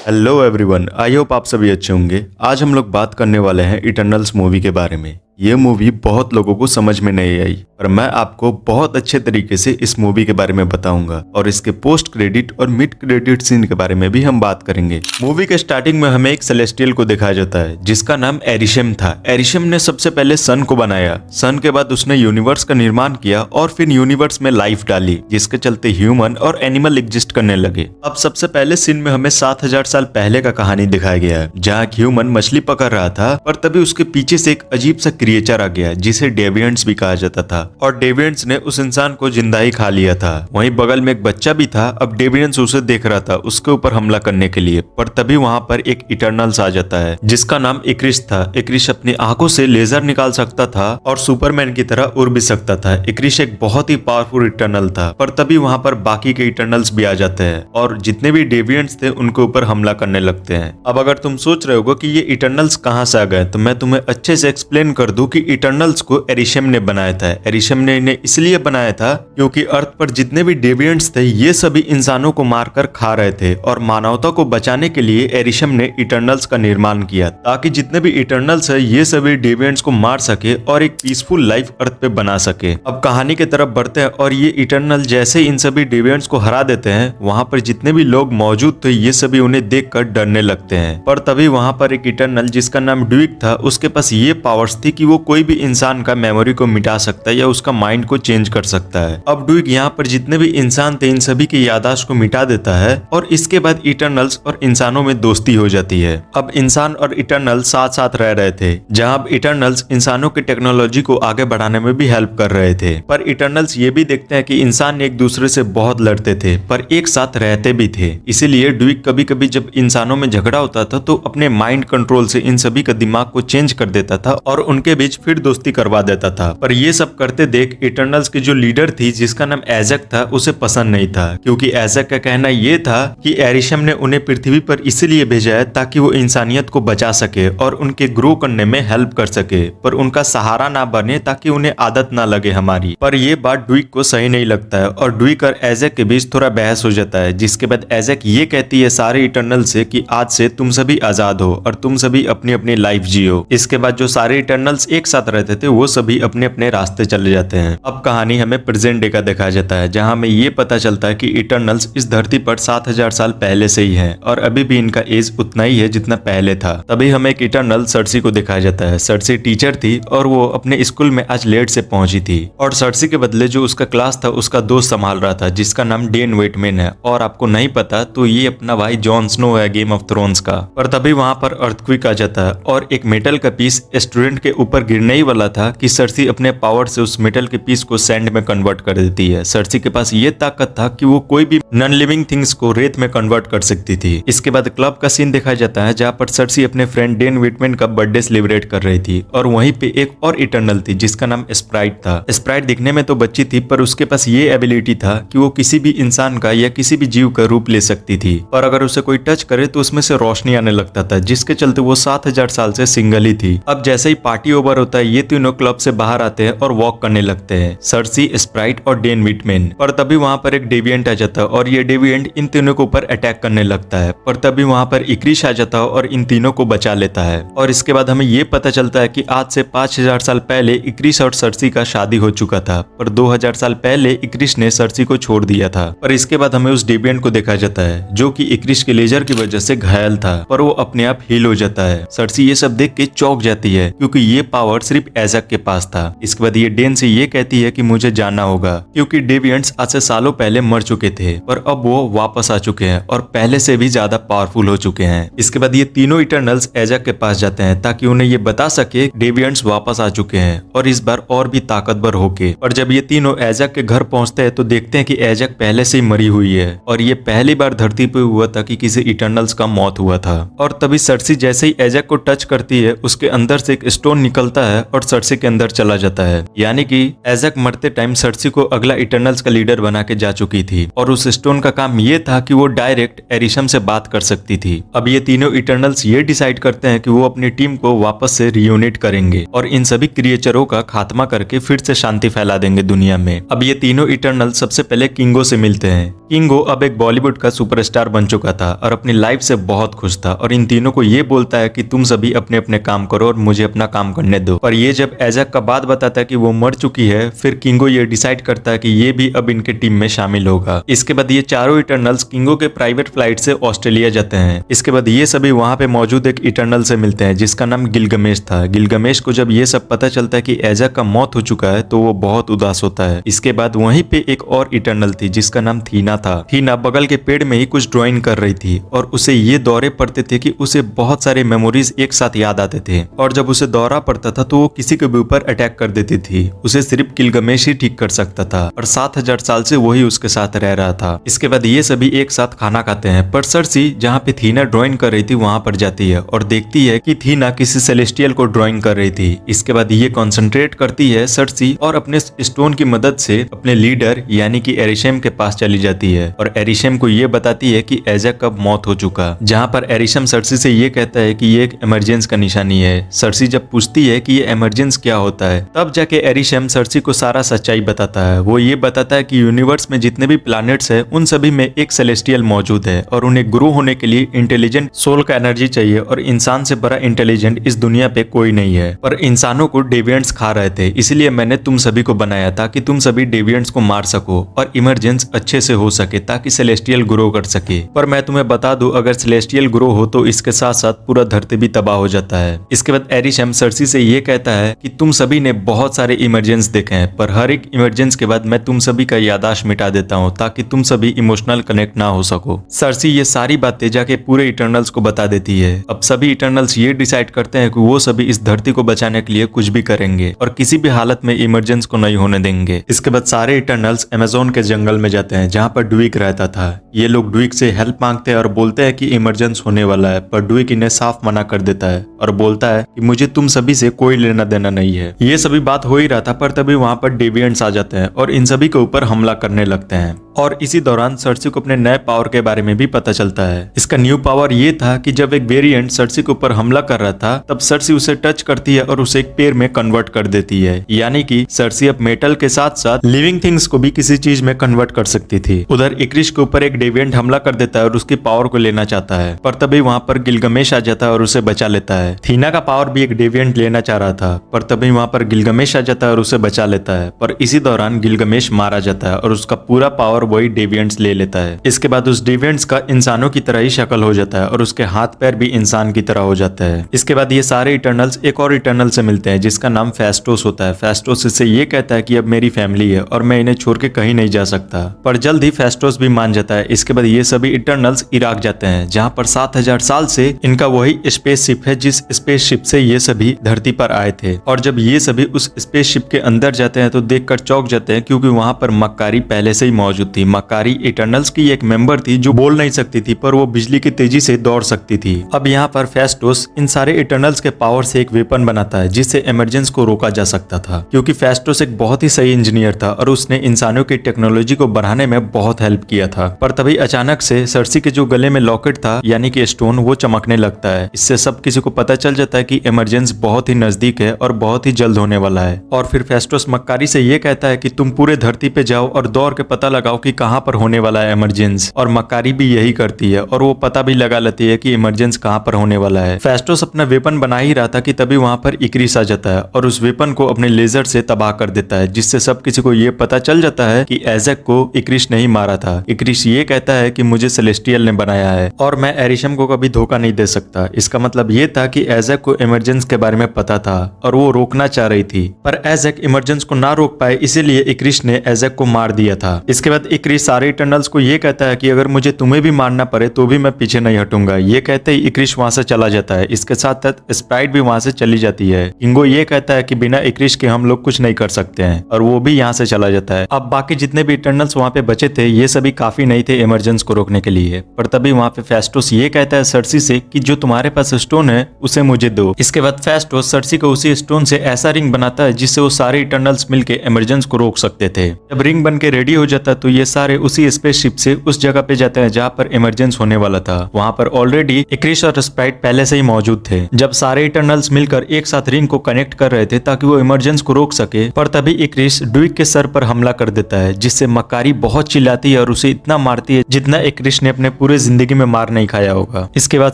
Hello everyone, I hope आप सभी अच्छे होंगे। आज हम लोग बात करने वाले हैं इटर्नल्स मूवी के बारे में। ये मूवी बहुत लोगों को समझ में नहीं आई, पर मैं आपको बहुत अच्छे तरीके से इस मूवी के बारे में बताऊंगा और इसके पोस्ट क्रेडिट और मिड क्रेडिट सीन के बारे में भी हम बात करेंगे। मूवी के स्टार्टिंग में हमें एक सेलेस्टियल को दिखाया जाता है जिसका नाम एरिशम था। एरिशम ने सबसे पहले सन को बनाया। सन के बाद उसने यूनिवर्स का निर्माण किया और फिर यूनिवर्स में लाइफ डाली, जिसके चलते ह्यूमन और एनिमल एग्जिस्ट करने लगे। अब सबसे पहले सीन में हमें 7000 साल पहले का कहानी दिखाया गया है, जहाँ ह्यूमन मछली पकड़ रहा था, पर तभी उसके पीछे से एक अजीब सा क्रिएचर आ गया जिसे डेविएंट्स भी कहा जाता था, और डेविएंट्स ने उस इंसान को जिंदा ही खा लिया था। वहीं बगल में एक बच्चा भी था। अब डेविएंट्स उसे देख रहा था उसके ऊपर हमला करने के लिए, पर तभी वहां पर एक इटर्नल्स आ जाता है जिसका नाम इक्रिश था। इक्रिश अपनी आंखों से लेजर निकाल सकता था और सुपरमैन की तरह उड़ भी सकता था। इक्रिश एक बहुत ही पावरफुल इटर्नल था, पर तभी वहां पर बाकी के इटर्नल्स भी आ जाते हैं और जितने भी डेविएंट्स थे उनके ऊपर हमला करने लगते हैं। अब अगर तुम सोच रहे हो कि ये इटर्नल्स कहां से आ गए, तो मैं तुम्हें अच्छे से एक्सप्लेन कर दूं कि इटर्नल्स को एरिशम ने बनाया था। एरिशम ने इन्हें इसलिए बनाया था क्योंकि अर्थ पर जितने भी डेविएंट्स थे ये सभी इंसानों को मारकर खा रहे थे, और मानवता को बचाने के लिए एरिशम ने इटर्नल्स का निर्माण किया ताकि जितने भी इटर्नल्स है ये सभी डेविएंट्स को मार सके और एक पीसफुल लाइफ अर्थ पे बना सके। अब कहानी की तरफ बढ़ते हैं और ये इटर्नल जैसे इन सभी डेविएंट्स को हरा देते हैं, वहां पर जितने भी लोग मौजूद थे ये सभी उन्हें देखकर डरने लगते हैं। पर तभी वहां पर एक इटर्नल जिसका नाम ड्यूक था, उसके पास ये पावर्स थी कि वो कोई भी इंसान का मेमोरी को मिटा सकता है या उसका माइंड को चेंज कर सकता है। अब ड्यूक यहाँ पर जितने भी इंसान थे इन सभी की याददाश्त को मिटा देता है और इसके बाद इटर्नल्स और इंसानों में दोस्ती हो जाती है। अब इंसान और इटर्नल्स साथ साथ रह रहे थे, जहां अब इटर्नल्स इंसानों की टेक्नोलॉजी को आगे बढ़ाने में भी हेल्प कर रहे थे। पर इटर्नल्स ये भी देखते हैं कि इंसान एक दूसरे से बहुत लड़ते थे पर एक साथ रहते भी थे। इसीलिए ड्यूक कभी कभी जब इंसानों में झगड़ा होता था तो अपने माइंड कंट्रोल से इन सभी का दिमाग को चेंज कर देता था और उनके बीच फिर दोस्ती करवा देता था। पर ये सब करते देख इटर्नल्स की जो लीडर थी जिसका नाम एजक था उसे पसंद नहीं था, क्योंकि एजक का कहना ये था कि एरिशम ने उन्हें पृथ्वी पर इसलिए भेजा है ताकि वो इंसानियत को बचा सके और उनके ग्रो करने में हेल्प कर सके, पर उनका सहारा ना बने ताकि उन्हें आदत ना लगे हमारी। पर ये बात ड्यूक को सही नहीं लगता है और ड्यूक और एजक के बीच थोड़ा बहस हो जाता है, जिसके बाद एजक ये कहती है सारे इटर्नल से कि आज से तुम सभी आजाद हो और तुम सभी अपनी अपनी लाइफ जियो। इसके बाद जो सारे इटर्नल्स एक साथ रहते थे वो सभी अपने अपने रास्ते चले जाते हैं। अब कहानी हमें प्रेजेंट डे का दिखाया जाता है, जहां हमें ये पता चलता है कि इटर्नल्स इस धरती पर 7000 साल पहले से ही हैं और अभी भी इनका एज उतना ही है जितना पहले था। तभी हमें एक इटर्नल सर्सी को दिखाया जाता है। सर्सी टीचर थी और वो अपने स्कूल में आज लेट से पहुंची थी और सर्सी के बदले जो उसका क्लास था उसका दोस्त संभाल रहा था जिसका नाम डेन वेटमैन है, और आपको नहीं पता तो ये अपना भाई जॉन स्नो है गेम ऑफ थ्रोन्स का। पर तभी वहां पर अर्थक्वेक आ जाता है और एक मेटल का पीस स्टूडेंट के ऊपर गिरने ही वाला था कि सर्सी अपने पावर से उस मेटल के पीस को सैंड में कन्वर्ट कर देती है। सर्सी के पास ये ताकत था कि वो कोई भी नॉन लिविंग थिंग्स को रेत में कन्वर्ट कर सकती थी। इसके बाद क्लब का सीन दिखाया जाता है जहाँ पर सर्सी अपने फ्रेंड डेन वेटमैन का बर्थडे सेलिब्रेट कर रही थी, और वहीं पे एक और इटर्नल थी जिसका नाम स्प्राइट था। स्प्राइट दिखने में तो बच्ची थी पर उसके पास ये एबिलिटी था कि वो किसी भी इंसान का या किसी भी जीव का रूप ले सकती थी, और अगर उसे कोई टच करे तो उसमें से रोशनी आने लगता था, जिसके चलते वो 7000 साल से सिंगल ही थी। अब जैसे ही पार्टी ओवर होता है ये तीनों क्लब से बाहर आते हैं और वॉक करने लगते हैं, सर्सी, स्प्राइट और डेन वेटमैन। पर तभी वहां पर एक डेविएंट आ जाता है और ये डेविएंट इन तीनों के ऊपर अटैक करने लगता है, पर तभी वहां पर इक्रिश आ जाता है और इन तीनों को बचा लेता है। और इसके बाद हमें ये पता चलता है कि आज से 5000 साल पहले इक्रिश और सर्सी का शादी हो चुका था, पर 2000 साल पहले इक्रिश ने सर्सी को छोड़ दिया था। पर इसके बाद हमें उस डेविएंट को देखा जाता है जो कि इक्रिश के लेजर की वजह से घायल था, पर वो अपने आप हील हो जाता है। सर्सी ये सब देख के चौंक जाती है क्योंकि ये पावर सिर्फ एजक के पास था। इसके बाद ये डेन से ये कहती है कि मुझे जाना होगा क्योंकि डेविएंट्स आज से सालों पहले मर चुके थे, पर अब वो वापस आ चुके हैं और पहले से भी ज्यादा पावरफुल हो चुके हैं। इसके बाद ये तीनों इटर्नल्स एजक के पास जाते हैं ताकि उन्हें ये बता सके डेविएंट्स वापस आ चुके हैं और इस बार और भी ताकतवर होके। और जब ये तीनों एजक के घर पहुंचते हैं तो देखते हैं कि एजक पहले से ही मरी हुई है और ये पहली बार धरती पे हुआ था कि किसी इटर्नल्स का मौत हुआ था। और तभी सर्सी जैसे ही एजक को टच करती है उसके अंदर से एक स्टोन निकलता है और सर्सी के अंदर चला जाता है। यानी कि एज़ेक मरते टाइम सर्सी को अगला इटर्नल्स का लीडर बना के जा चुकी थी और उस स्टोन का काम ये था कि वो डायरेक्ट एरिशम से बात कर सकती थी। अब ये तीनों इटर्नल्स ये डिसाइड करते हैं कि वो अपनी टीम को वापस से रियूनिट करेंगे और इन सभी क्रिएचरों का खात्मा करके फिर से शांति फैला देंगे दुनिया में। अब ये तीनों इटर्नल सबसे पहले किंगो से मिलते हैं। किंगो अब एक बॉलीवुड का सुपरस्टार बन चुका था और अपनी लाइफ से बहुत खुश था और इन तीनों को ये बोलता है कि तुम सभी अपने अपने काम करो और मुझे अपना काम करने दो। पर ये जब एज़ेक का बात बताता है कि वो मर चुकी है, फिर किंगो ये डिसाइड करता है कि ये भी अब इनके टीम में शामिल होगा। इसके बाद ये चारों इटर्नल्स किंगो के प्राइवेट फ्लाइट से ऑस्ट्रेलिया जाते हैं। इसके बाद ये सभी वहां पे मौजूद एक इटर्नल से मिलते हैं जिसका नाम गिलगमेश था। गिलगमेश को जब ये सब पता चलता है कि एज़ेक का मौत हो चुका है तो वो बहुत उदास होता है। इसके बाद वहीं पे एक और इटर्नल थी जिसका नाम थीना था। थीना बगल के पेड़ में ही कुछ ड्राइंग कर रही थी और उसे ये दौरे पड़ते थे कि उसे बहुत सारे मेमोरीज एक साथ याद आते थे और जब उसे दौरा पड़ता था तो वो किसी के भी ऊपर अटैक कर देती थी। उसे सिर्फ गिलगमेश ही ठीक कर सकता था और 7000 साल से वही उसके साथ रह रहा था। इसके बाद ये सभी एक साथ खाना खाते हैं पर सर्सी जहाँ पे थीना ड्राइंग कर रही थी वहां पर जाती है और देखती है कि थीना किसी सेलेस्टियल को ड्राइंग कर रही थी। इसके बाद ये कॉन्सेंट्रेट करती है सर्सी और अपने स्टोन की मदद से अपने लीडर यानी कि एरिशम के पास चली जाती है और एरिशम को ये बताती है कि एज़ेक कब मौत हो चुका। जहाँ पर एरिशम सर्सी से ये कहता है कि ये एक इमरजेंस का निशानी है। सर्सी जब पूछती है कि ये इमरजेंस क्या होता है तब जाके एरिशम सर्सी को सारा सच्चाई बताता है। वो ये बताता है कि यूनिवर्स में जितने भी प्लैनेट्स हैं उन सभी में एक सेलेस्टियल मौजूद है और उन्हें ग्रो होने के लिए इंटेलिजेंट सोल का एनर्जी चाहिए और इंसान से बड़ा इंटेलिजेंट इस दुनिया पे कोई नहीं है। पर इंसानों को डेविएंट्स खा रहे थे, इसलिए मैंने तुम सभी को बनाया ताकि तुम सभी डेविएंट्स को मार सको और इमरजेंस अच्छे से हो सके ताकि सेलेस्टियल ग्रो कर सके। पर मैं तुम्हें बता दूं अगर सेलेस्टियल ग्रो हो तो इसके साथ साथ पूरा धरती भी तबाह हो जाता है। इसके बाद एरिशम सर्सी से ये कहता है कि तुम सभी ने बहुत सारे इमरजेंस देखे हैं पर हर एक इमरजेंस के बाद मैं तुम सभी का याददाश्त मिटा देता हूँ ताकि तुम सभी इमोशनल कनेक्ट ना हो सको। सर्सी ये सारी बातें जाके पूरे इटर्नल्स को बता देती है। अब सभी इटर्नल्स ये डिसाइड करते हैं कि वो सभी इस धरती को बचाने के लिए कुछ भी करेंगे और किसी भी हालत में इमरजेंस को नहीं होने देंगे। इसके बाद सारे इटर्नल्स अमेज़न के जंगल में जाते हैं जहाँ पर ड्वीक रहता था। ये लोग ड्वीक से हेल्प मांगते हैं और बोलते हैं कि इमरजेंस होने वाला है पर ड्वीक इन्हें साफ मना कर देता है और बोलता है कि मुझे तुम सभी से कोई लेना देना नहीं है। ये सभी बात हो ही रहा था पर तभी वहां पर डेविएंट्स आ जाते हैं और इन सभी के ऊपर हमला करने लगते हैं और इसी दौरान सर्सी को अपने नए पावर के बारे में भी पता चलता है। इसका न्यू पावर ये था कि जब एक वेरिएंट सर्सी के ऊपर हमला कर रहा था तब सर्सी उसे टच करती है और उसे एक पेड़ में कन्वर्ट कर देती है। यानी कि सर्सी अब मेटल के साथ साथ लिविंग थिंग्स को भी किसी चीज में कन्वर्ट कर सकती थी। उधर इक्रिश के ऊपर एक डेविएंट हमला कर देता है और उसकी पावर को लेना चाहता है पर तभी वहां पर गिलगमेश आ जाता है और उसे बचा लेता है। थीना का पावर भी एक डेविएंट लेना चाह रहा था पर तभी वहां पर गिलगमेश आ जाता है और उसे बचा लेता है पर इसी दौरान गिलगमेश मारा जाता है और उसका पूरा पावर वही डेविएंट्स ले लेता है। इसके बाद उस डेविएंट्स का इंसानों की तरह ही शक्ल हो जाता है और उसके हाथ पैर भी इंसान की तरह हो जाता है। इसके बाद ये सारे इटर्नल्स एक और इटर्नल से मिलते हैं जिसका नाम फेस्टोस होता है। फेस्टोस इससे ये कहता है कि अब मेरी फैमिली है और मैं इन्हें छोड़ के कहीं नहीं जा सकता पर जल्द ही फेस्टोस भी मान जाता है। इसके बाद ये सभी इटर्नल्स इराक जाते हैं जहाँ पर 7000 साल से इनका वही स्पेसशिप है जिस स्पेसशिप से ये सभी धरती पर आए थे और जब ये सभी उस स्पेसशिप के अंदर जाते हैं तो देखकर चौंक जाते हैं क्योंकि वहां पर मक्कारी पहले से ही मौजूद थी। मक्कारी इटर्नल्स की एक मेंबर थी जो बोल नहीं सकती थी पर वो बिजली की तेजी से दौड़ सकती थी। अब यहाँ पर फेस्टोस इन सारे इटर्नल्स के पावर से एक वेपन बनाता है जिससे इमरजेंस को रोका जा सकता था क्योंकि फेस्टोस एक बहुत ही सही इंजीनियर था और उसने इंसानों की टेक्नोलॉजी को बढ़ाने में बहुत हेल्प किया था। पर तभी अचानक से सर्सी के जो गले में लॉकेट था यानी कि स्टोन वो चमकने लगता है। इससे सब किसी को पता चल जाता है कि इमरजेंस बहुत ही नजदीक है और बहुत ही जल्द होने वाला है। और फिर फेस्टोस मक्कारी से ये कहता है कि तुम पूरे धरती पे जाओ और दौड़ के पता लगाओ कि कहाँ पर होने वाला है इमरजेंस और मक्कारी भी यही करती है और वो पता भी लगा लेती है कि इमरजेंस कहाँ पर होने वाला है। फेस्टोस अपना वेपन बना ही रहा था कि तभी वहां पर इक्रिस आ जाता है और उस वेपन को अपने लेजर से तबाह कर देता है जिससे सब किसी को ये पता चल जाता है कि एज़ेक को इक्रिस नहीं मारा था। इक्रिस ये कहता है कि मुझे सेलेस्टियल ने बनाया है और मैं एरिशम को कभी धोखा नहीं दे सकता। इसका मतलब ये था कि एज़ेक को इमरजेंस के बारे में पता था और वो रोकना चाह रही थी पर एज़ेक इमरजेंस को ना रोक पाए इसीलिए इक्रिस ने एज़ेक को मार दिया था। इसके बाद इक्रिस सारे इटर्नल्स को ये कहता है कि अगर मुझे तुम्हें भी मारना पड़े तो भी मैं पीछे नहीं हटूंगा। ये कहते ही इक्रिस वहां से चला जाता है। इसके साथ साथ स्प्राइट भी वहां से चली जाती है। किंगो ये कहता है कि बिना इक्रिस के हम लोग कुछ नहीं कर सकते हैं और वो भी यहाँ से चला जाता है। अब बाकी जितने भी इटर्नल्स वहां पे बचे थे ये सभी काफी नहीं थे इमरजेंस को रोकने के लिए पर तभी वहां पे फेस्टोस ये कहता है सर्सी से कि जो तुम्हारे पास स्टोन है उसे मुझे दो। इसके बाद फेस्टोस सर्सी को उसी स्टोन से ऐसा रिंग बनाता है जिससे वो सारे इटर्नल्स मिलके इमरजेंस को रोक सकते थे। जब रिंग बन के रेडी हो जाता तो ये सारे उसी स्पेसशिप से उस जगह पे जाते हैं जहाँ पर इमरजेंस होने वाला था। वहाँ पर ऑलरेडी इक्रिस और स्प्राइट पहले से ही मौजूद थे। जब सारे इटर्नल्स मिलकर एक साथ रिंग को कनेक्ट कर रहे थे ताकि वो इमरजेंस को रोक सके, पर तभी इक्रिस ड्यूक के सर पर हमला कर देता है, जिससे मक्कारी बहुत चिल्लाती है और उसे इतना मारती है जितना इक्रिस ने अपने पूरे जिंदगी में मार नहीं खाया होगा। इसके बाद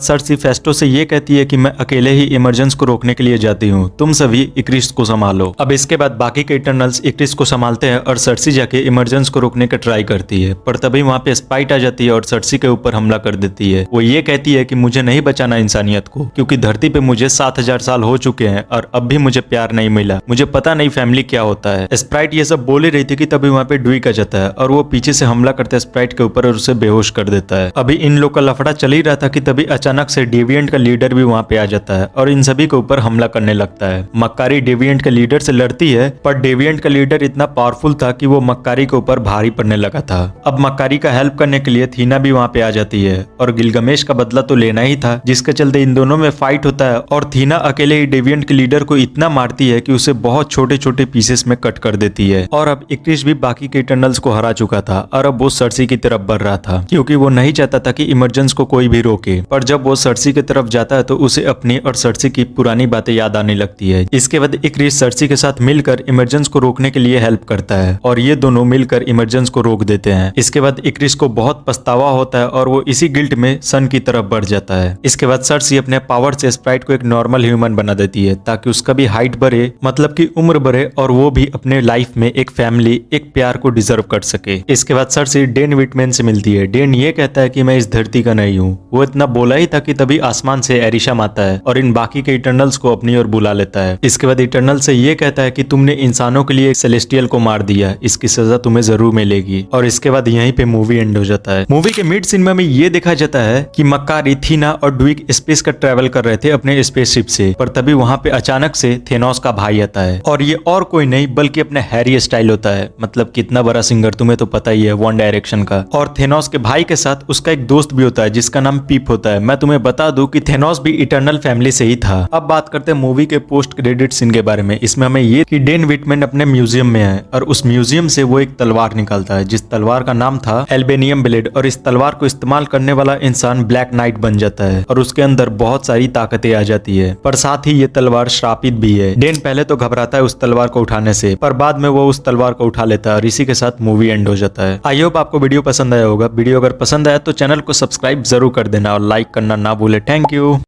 सर्सी फेस्टो से ये कहती है कि मैं अकेले ही इमरजेंस को रोकने के लिए जाती हूँ, तुम सभी इक्रिस को संभालो। अब इसके बाद बाकी के इटर्नल्स इक्रिस को संभालते हैं और सर्सी जाके इमरजेंस को रोकने का ट्राई करती है, पर तभी वहाँ पे स्प्राइट आ जाती है और सर्सी के ऊपर हमला कर देती है। वो ये कहती है कि मुझे नहीं बचाना इंसानियत को, क्योंकि धरती पे मुझे 7000 साल हो चुके हैं और अब भी मुझे प्यार नहीं मिला, मुझे पता नहीं फैमिली क्या होता है। स्प्राइट ये सब बोल ही रही थी कि तभी वहाँ पे ड्यूक आ जाता है और वो पीछे से हमला करता है स्प्राइट के ऊपर और उसे बेहोश कर देता है। अभी इन लोग का लफड़ा चल ही रहा था कि तभी अचानक से डेविएंट का लीडर भी वहाँ पे आ जाता है और इन सभी के ऊपर हमला करने लगता है। मक्कारी डेविएंट के लीडर से लड़ती है, पर डेविएंट का लीडर इतना पावरफुल था कि वो मक्कारी के ऊपर भारी पड़ने लगा था। अब मक्कारी का हेल्प करने के लिए थीना भी वहाँ पे आ जाती है और गिलगमेश का बदला तो लेना ही था, जिसके चलते इन दोनों में फाइट होता है और थीना अकेले ही डेविएंट के लीडर को इतना मारती है कि उसे बहुत छोटे छोटे पीसेस में कट कर देती है। और अब इक्रिस भी बाकी के इटर्नल्स को हरा चुका था और अब वो सर्सी की तरफ बढ़ रहा था, क्योंकि वो नहीं चाहता था कि इमरजेंस को कोई भी रोके। पर जब वो सर्सी की तरफ जाता है तो उसे अपनी और सर्सी की पुरानी बातें याद आने लगती है। इसके बाद इक्रिस सर्सी के साथ मिलकर इमरजेंस को रोकने के लिए हेल्प करता है और ये दोनों मिलकर इमरजेंस को रोक देते हैं। इसके बाद इक्रिस को बहुत पछतावा होता है और वो इसी गिल्ट में सन की तरफ बढ़ जाता है। इसके बाद सर्सी अपने पावर से स्प्राइट को एक नॉर्मल ह्यूमन बना देती है ताकि उसका भी हाइट बढ़े, मतलब कि उम्र बढ़े, और वो भी अपने लाइफ में एक फैमिली, एक प्यार को डिजर्व कर सके। इसके बाद सर्सी डेन विटमैन से मिलती है। डेन ये कहता है कि मैं इस धरती का नहीं हूँ। वो इतना बोला ही था कि तभी आसमान से एरिशम आता है और इन बाकी के इटर्नल्स को अपनी ओर बुला लेता है। इसके बाद इटर्नल से ये कहता है कि तुमने इंसानों के लिए एक सेलेस्टियल को मार दिया, इसकी सजा तुम्हें जरूर मिलेगी। और इसके बाद यहीं पे मूवी एंड हो जाता है। मूवी के मिड सीन में ये देखा जाता है कि मक्कारी, थीना और ड्यूक स्पेस का ट्रेवल कर रहे थे अपने स्पेसशिप से, पर तभी वहां पे अचानक से थेनोस का भाई आता है और ये और कोई नहीं बल्कि अपने हैरी स्टाइल होता है। मतलब कितना बड़ा सिंगर तुम्हें तो पता ही है, वन डायरेक्शन का। और थेनोस के भाई के साथ उसका एक दोस्त भी होता है जिसका नाम पीप होता है। मैं तुम्हें बता दूं कि थेनोस भी इटर्नल फैमिली से ही था। अब बात करते हैं मूवी के पोस्ट क्रेडिट सीन के बारे में। इसमें हमें ये कि डेन विटमैन अपने म्यूजियम में है और उस म्यूजियम से वो एक तलवार निकालता है जिस तलवार का नाम था एल्बेनियम ब्लेड, और इस तलवार को इस्तेमाल करने वाला इंसान ब्लैक नाइट बन जाता है और उसके अंदर बहुत सारी ताकतें आ जाती है, पर साथ ही ये तलवार श्रापित भी है। डेन पहले तो घबराता है उस तलवार को उठाने से, पर बाद में वो उस तलवार को उठा लेता है और इसी के साथ मूवी एंड हो जाता है। आई होप आपको वीडियो पसंद आया होगा। वीडियो अगर पसंद आया तो चैनल को सब्सक्राइब जरूर कर देना और लाइक करना ना भूले। Thank you.